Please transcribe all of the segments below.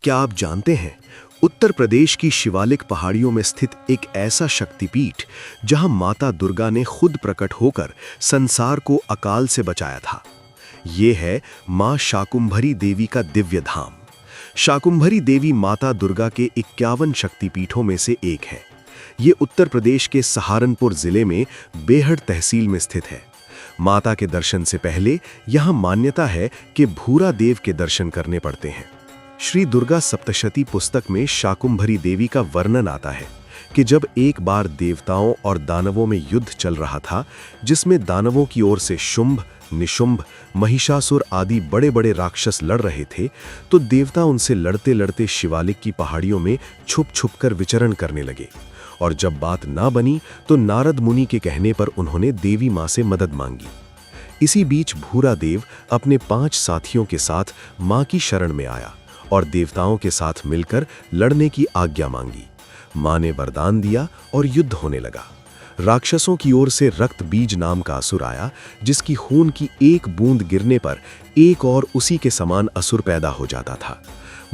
क्या आप जानते हैं, उत्तर प्रदेश की शिवालिक पहाड़ियों में स्थित एक ऐसा शक्तिपीठ जहां माता दुर्गा ने खुद प्रकट होकर संसार को अकाल से बचाया था। ये है मां शाकुंभरी देवी का दिव्य धाम। शाकुंभरी देवी माता दुर्गा के 51 शक्तिपीठों में से एक है। ये उत्तर प्रदेश के सहारनपुर जिले में बेहड़ तहसील में स्थित है। माता के दर्शन से पहले यहां मान्यता है कि भूरा देव के दर्शन करने पड़ते हैं। श्री दुर्गा सप्तशती पुस्तक में शाकुंभरी देवी का वर्णन आता है कि जब एक बार देवताओं और दानवों में युद्ध चल रहा था, जिसमें दानवों की ओर से शुंभ, निशुंभ, महिषासुर आदि बड़े बड़े राक्षस लड़ रहे थे, तो देवता उनसे लड़ते लड़ते शिवालिक की पहाड़ियों में छुप छुप कर विचरण करने लगे। और जब बात ना बनी तो नारद मुनि के कहने पर उन्होंने देवी मां से मदद मांगी। इसी बीच भूरा देव अपने 5 साथियों के साथ मां की शरण में आया और देवताओं के साथ मिलकर लड़ने की आज्ञा मांगी। मां ने वरदान दिया और युद्ध होने लगा। राक्षसों की ओर से रक्त बीज नाम का असुर आया, जिसकी खून की एक बूंद गिरने पर एक और उसी के समान असुर पैदा हो जाता था।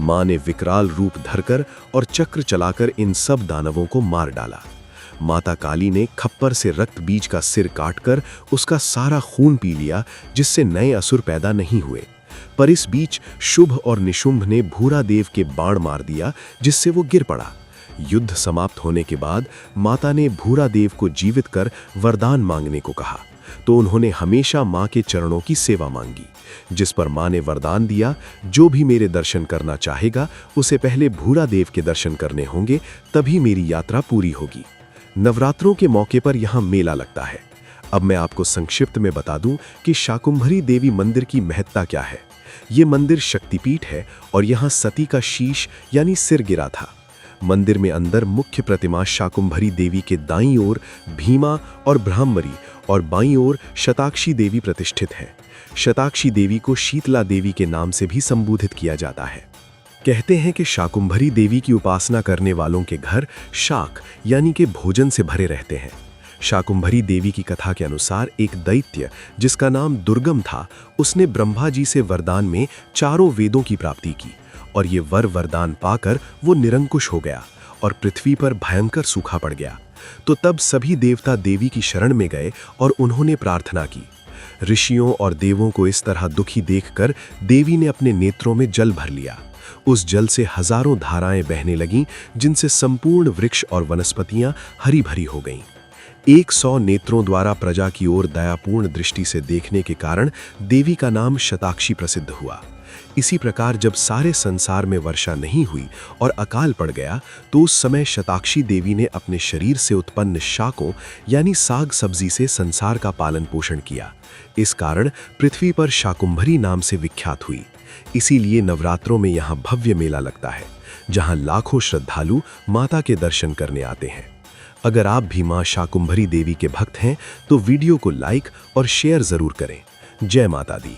मां ने विकराल रूप धरकर और चक्र चलाकर इन सब दानवों को मार डाला। माता काली ने खप्पर से रक्त बीज का सिर काटकर उसका सारा खून पी लिया, जिससे नए असुर पैदा नहीं हुए। पर इस बीच शुभ और निशुंभ ने भूरा देव के बाण मार दिया, जिससे वो गिर पड़ा। युद्ध समाप्त होने के बाद माता ने भूरा देव को जीवित कर वरदान मांगने को कहा, तो उन्होंने हमेशा मां के चरणों की सेवा मांगी, जिस पर मां ने वरदान दिया, जो भी मेरे दर्शन करना चाहेगा उसे पहले भूरा देव के दर्शन करने होंगे, तभी मेरी यात्रा पूरी होगी। नवरात्रों के मौके पर यहाँ मेला लगता है। अब मैं आपको संक्षिप्त में बता दूं कि शाकुंभरी देवी मंदिर की महत्ता क्या है। ये मंदिर शक्तिपीठ है और यहाँ सती का शीश यानी सिर गिरा था। मंदिर में अंदर मुख्य प्रतिमा शाकुंभरी देवी के दाईं ओर भीमा और ब्राह्मरी और बाईं ओर शताक्षी देवी प्रतिष्ठित है। शताक्षी देवी को शीतला देवी के नाम से भी संबोधित किया जाता है। कहते हैं कि शाकुंभरी देवी की उपासना करने वालों के घर शाक यानी कि भोजन से भरे रहते हैं। शाकुंभरी देवी की कथा के अनुसार एक दैत्य जिसका नाम दुर्गम था, उसने ब्रह्मा जी से वरदान में चारों वेदों की प्राप्ति की और ये वरदान पाकर वो निरंकुश हो गया और पृथ्वी पर भयंकर सूखा पड़ गया। तो तब सभी देवता देवी की शरण में गए और उन्होंने प्रार्थना की। ऋषियों और देवों को इस तरह दुखी देखकर देवी ने अपने नेत्रों में जल भर लिया। उस जल से हजारों धाराएं बहने लगीं, जिनसे संपूर्ण वृक्ष और वनस्पतियां हरी भरी हो गईं। 100 नेत्रों द्वारा प्रजा की ओर दयापूर्ण दृष्टि से देखने के कारण देवी का नाम शताक्षी प्रसिद्ध हुआ। इसी प्रकार जब सारे संसार में वर्षा नहीं हुई और अकाल पड़ गया, तो उस समय शताक्षी देवी ने अपने शरीर से उत्पन्न शाकों यानी साग सब्जी से संसार का पालन पोषण किया। इस कारण पृथ्वी पर शाकुंभरी नाम से विख्यात हुई। इसीलिए नवरात्रों में यहाँ भव्य मेला लगता है, जहाँ लाखों श्रद्धालु माता के दर्शन करने आते हैं। अगर आप भी मां शाकुंभरी देवी के भक्त हैं तो वीडियो को लाइक और शेयर जरूर करें। जय माता दी।